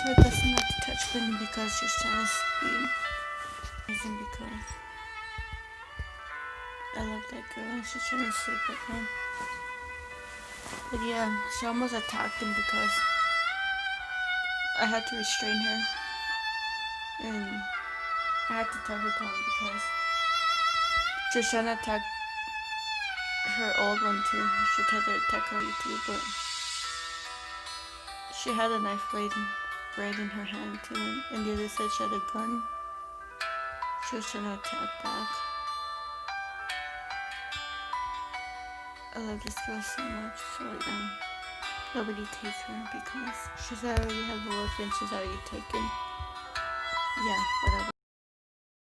her doesn't like to touch Quinn because she's trying to scream. Isn't because I love that girl and she's trying to sleep with him. But yeah, she almost attacked him because I had to restrain her. And I had to tell her to him because she was trying to attack her old one too. She tried to attack her too, but she had a knife right in her hand too, and the other side she had a gun. She was trying to attack back. I love this girl so much, so nobody take her because she's already have a wolf and she's already taken. Yeah, whatever.